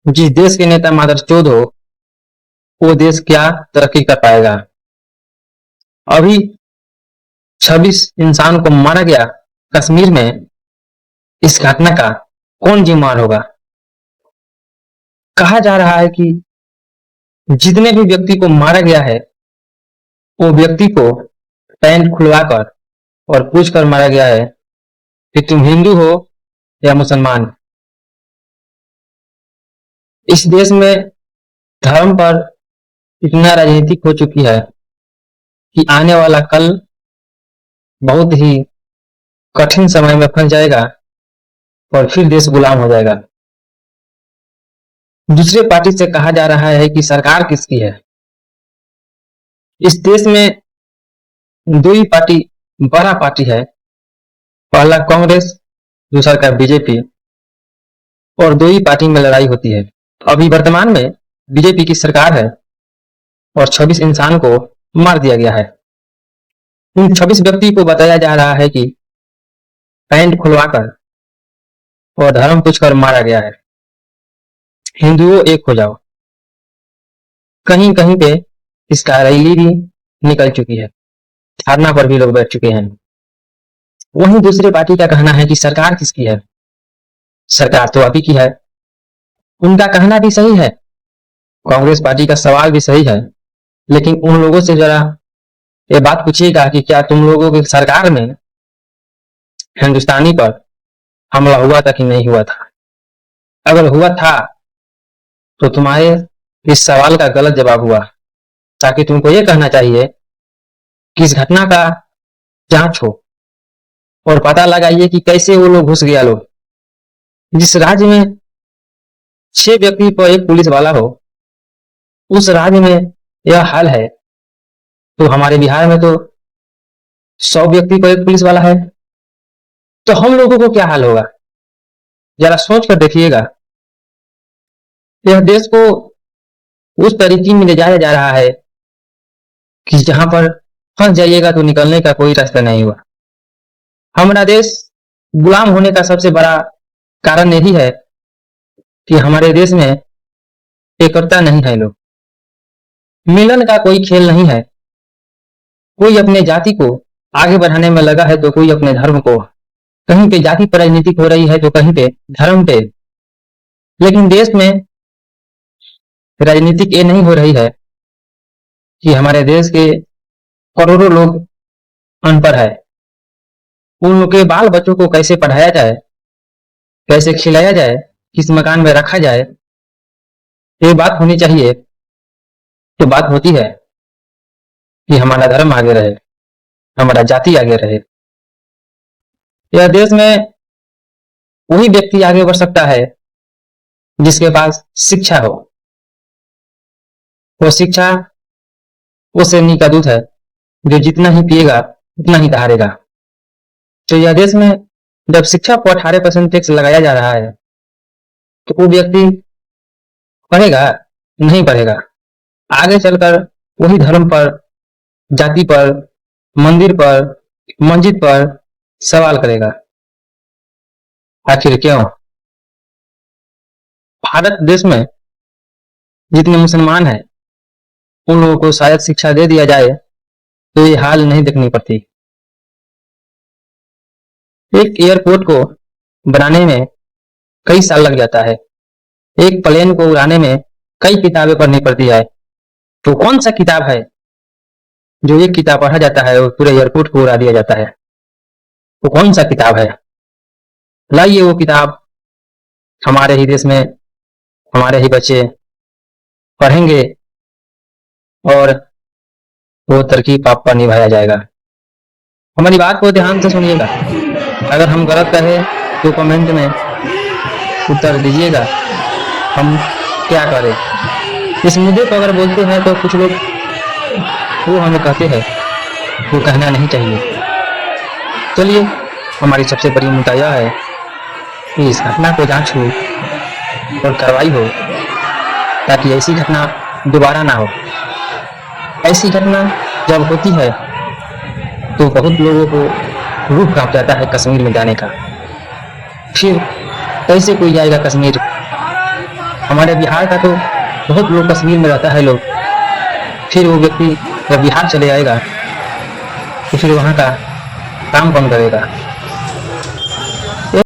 जिस देश के नेता मादरचोद हो, वो देश क्या तरक्की कर पाएगा। अभी 26 इंसान को मारा गया कश्मीर में, इस घटना का कौन जिम्मेदार होगा। कहा जा रहा है कि जितने भी व्यक्ति को मारा गया है, वो व्यक्ति को पैंट खुलवाकर और पूछ कर मारा गया है कि तुम हिंदू हो या मुसलमान। इस देश में धर्म पर इतना राजनीतिक हो चुकी है कि आने वाला कल बहुत ही कठिन समय में फंस जाएगा और फिर देश गुलाम हो जाएगा। दूसरे पार्टी से कहा जा रहा है कि सरकार किसकी है। इस देश में दो ही पार्टी बड़ा पार्टी है, पहला कांग्रेस, दूसरा का बीजेपी, और दो ही पार्टी में लड़ाई होती है। अभी वर्तमान में बीजेपी की सरकार है और 26 इंसान को मार दिया गया है। इन 26 व्यक्ति को बताया जा रहा है कि पैंट खुलवाकर और धर्म पूछकर मारा गया है। हिंदुओं एक हो जाओ। कहीं कहीं पे इसका रैली भी निकल चुकी है, धरना पर भी लोग बैठ चुके हैं। वहीं दूसरे पार्टी का कहना है कि सरकार किसकी है। सरकार तो अभी की है। उनका कहना भी सही है, कांग्रेस पार्टी का सवाल भी सही है, लेकिन उन लोगों से जरा ये बात पूछिएगा कि क्या तुम लोगों की सरकार में हिंदुस्तानी पर हमला हुआ था कि नहीं हुआ था। अगर हुआ था तो तुम्हारे इस सवाल का गलत जवाब हुआ, ताकि तुमको ये कहना चाहिए कि इस घटना का जांच हो और पता लगाइए कि कैसे वो लोग घुस गया। लोग जिस राज्य में 6 व्यक्ति पर एक पुलिस वाला हो, उस राज्य में यह हाल है, तो हमारे बिहार में तो 100 व्यक्ति पर एक पुलिस वाला है, तो हम लोगों को क्या हाल होगा। जरा सोच कर देखिएगा। यह देश को उस तरीके में ले जाया जा रहा है कि जहां पर फंस जाइएगा तो निकलने का कोई रास्ता नहीं हुआ। हमारा देश गुलाम होने का सबसे बड़ा कारण यही है कि हमारे देश में एकता नहीं है। लोग मिलन का कोई खेल नहीं है। कोई अपने जाति को आगे बढ़ाने में लगा है तो कोई अपने धर्म को। कहीं पे जाति पर राजनीतिक हो रही है तो कहीं पे धर्म पे। लेकिन देश में राजनीतिक ये नहीं हो रही है कि हमारे देश के करोड़ों लोग अनपढ़ है, उन लोग के बाल बच्चों को कैसे पढ़ाया जाए, कैसे खिलाया जाए, किस मकान में रखा जाए, ये बात होनी चाहिए। तो बात होती है कि हमारा धर्म आगे रहे, हमारा जाति आगे रहे। यह देश में वही व्यक्ति आगे बढ़ सकता है जिसके पास शिक्षा हो। वो शिक्षा वो शेरनी का दूध है जो जितना ही पिएगा उतना ही दहाड़ेगा। तो यह देश में जब शिक्षा को 18% टैक्स लगाया जा रहा है तो वो व्यक्ति पढ़ेगा नहीं पढ़ेगा, आगे चलकर वही धर्म पर, जाति पर, मंदिर पर, मस्जिद पर सवाल करेगा। आखिर क्यों? भारत देश में जितने मुसलमान हैं उन लोगों को शायद शिक्षा दे दिया जाए तो ये हाल नहीं देखनी पड़ती। एक एयरपोर्ट को बनाने में कई साल लग जाता है, एक प्लेन को उड़ाने में कई किताबें पढ़नी पड़ती है। तो कौन सा किताब है जो एक किताब पढ़ा जाता है और पूरे एयरपोर्ट को उड़ा दिया जाता है? वो कौन सा किताब है? लाइए वो किताब हमारे ही देश में हमारे ही बच्चे पढ़ेंगे और वो तरकीब आप पर निभाया जाएगा। हमारी बात को ध्यान से सुनिएगा। अगर हम गलत कहें तो कमेंट में उत्तर दीजिएगा, हम क्या करें। इस मुद्दे पर अगर बोलते हैं तो कुछ लोग वो हमें कहते हैं वो कहना नहीं चाहिए। चलिए, हमारी सबसे बड़ी मुद्दा यह है कि इस घटना को जांच हो और कार्रवाई हो ताकि ऐसी घटना दोबारा ना हो। ऐसी घटना जब होती है तो बहुत लोगों को रूह कांप जाता है कश्मीर में जाने का। फिर कैसे कोई जाएगा कश्मीर? हमारे बिहार का तो बहुत लोग कश्मीर में रहता है लोग, फिर वो व्यक्ति जब बिहार चले आएगा तो फिर वहाँ का काम कौन करेगा।